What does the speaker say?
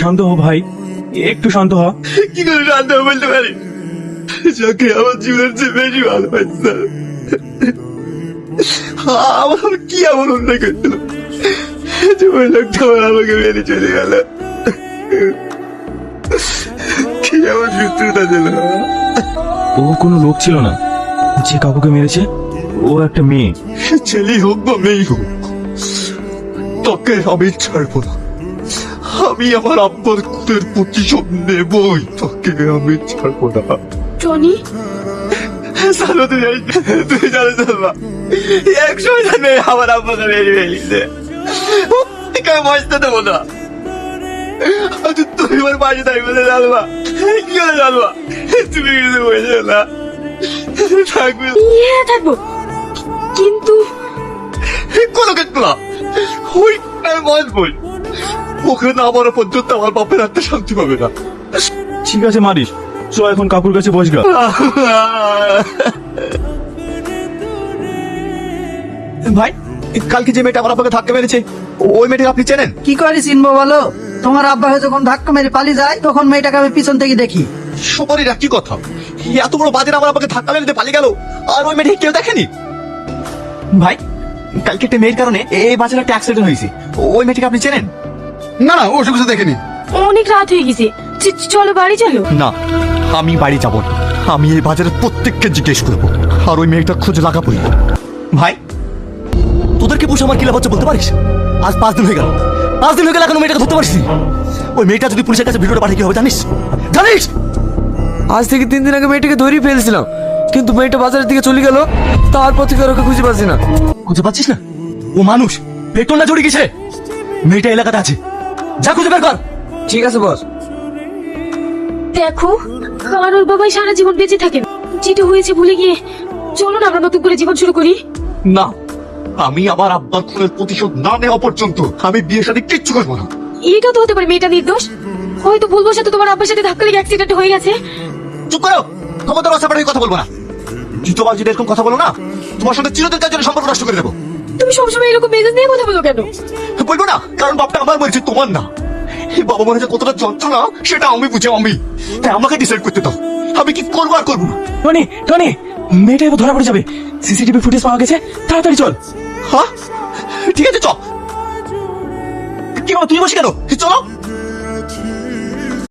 শান্ত হ ভাই, একটু শান্ত হ। কি করে শান্ত হয়ে বলতে পারি? যাকে আমার জীবনের চেয়ে বেশি ভালোবাসতাম, আমার কি এমন অন্যায় করতো যে ওই লোকটা আবার আমাকে মেরে চলে গেল? কি আমার শত্রুতা ছিল? ও কোনো লোক ছিল না যে কাকুকে মেরেছে, ও একটা মেয়ে। ছেলেই হোক বা মেয়েই হোক, তোকে আমি ছাড়বো না। আমি আমার আব্বার খুনের প্রতিশোধ নেবই, তোকে আমি ছাড়বো না। টনি, সালো তুই জানো সালমা, একশো জানে আমার আব্বাকে মেরে ফেলিছে। আমি বসতে দেবো না। তুমি আমার পাশে থাকবে না সালমা, কি করে সালমা? তুমি কিছু বলছো না, থাকবে। হ্যাঁ থাকবো, কিন্তু কোনো ক্ষেত্রে না, ওই বল ওখানে না আমার পর্যন্ত আমার বাপের আত্মা শান্তি পাবে না। ঠিক আছে মারিস, চ এখন কাকুর কাছে বসগা। ভাই, কালকে যে মেয়েটা আমার আব্বাকে ধাক্কা মেরেছে, ওই মেয়েটাকে আপনি চেনেন? কি করে চিনবো বলো? তোমার আব্বা যখন ধাক্কা মেরে পালিয়ে যায় তখন মেয়েটাকে আমি পিছন থেকে দেখি। সুপারির একই কথা, এত বড় বাজের আমার আব্বাকে ধাক্কা মেরে পালিয়ে গেল, আর ওই মেয়েটাকে কেউ দেখেনি। ভাই, কালকে একটা মেয়ের কারণে এই বাজারে একটা অ্যাক্সিডেন্ট হয়েছে, ওই মেয়েটাকে আপনি চেনেন? না না, ও সব কিছু দেখেনি। অনেক রাত হয়ে গেছে, চলো বাড়ি চলো। না, আমি বাড়ি যাব না। আমি এই বাজারের প্রত্যেককে জিজ্ঞেস করবো, আর ওই মেয়েটা খুঁজে লাগাবই। ভাই, তোদেরকে বসে আমার কি লাভ হচ্ছে বলতে পারিস? আজ 5 দিন হয়ে গেল, 5 দিন হয়ে গেল এখনো মেয়েটাকে ধরতে পারছি। ওই মেয়েটা যদি পুলিশের কাছে ভিডিওটা পাঠিয়ে কি হবে জানিস? জানিস? আজ থেকে 3 দিন আগে মেয়েটাকে ধরেই ফেলছিলাম, কিন্তু মেয়েটা বাজারের দিকে চলে গেল, তারপর থেকে আর ওকে খুঁজে পাচ্ছি না। খুঁজে পাচ্ছিস না? ও মানুষ, পেট্রোল না জড়িয়ে গেছে। মেয়েটা এলাকাতে আছে, যা খুঁজে বের কর। ঠিক আছে বস। দেখো, কারোর বাবাই সারা জীবন বেঁচে থাকেন, যেটা হয়েছে ভুলে গিয়ে চলো না আমরা নতুন করে জীবন শুরু করি। না, আমি আমার আব্বার খুনের প্রতিশোধ না নেওয়া পর্যন্ত আমি বিয়ের সাথে কিচ্ছু করবো না। এটা তো হতে পারে মেয়েটা নির্দোষ, হয়তো ভুলবশত তোমার আব্বার সাথে ধাক্কা লেগে অ্যাক্সিডেন্ট হয়ে গেছে। চুপ করো, তোমাদের অসাপারে কথা বলবো না। দ্বিতীয়বার যদি এরকম কথা বলো না, তোমার সাথে চিরদিনকার জন্য সম্পর্ক নষ্ট করে দেবো। তুমি সবসময় এরকম মেজাজ নিয়ে কথা বলো কেন? বলবো না, কারণ বাপটা আমার বলছে, তোমার না। এই বাবা মনে হচ্ছে কতটা যন্ত্রণা সেটা আমি বুঝে, তাই আমাকে ডিসাইড করতে দাও, আমি কি করবো আর করবো না। টনি, টনি, মেয়েটা এবার ধরা পড়ে যাবে। সিসিটিভি ফুটেজ পাওয়া গেছে, তাড়াতাড়ি চল। হ্যাঁ ঠিক আছে, চল। কি বাবা, তুই বসে কেন? চলো।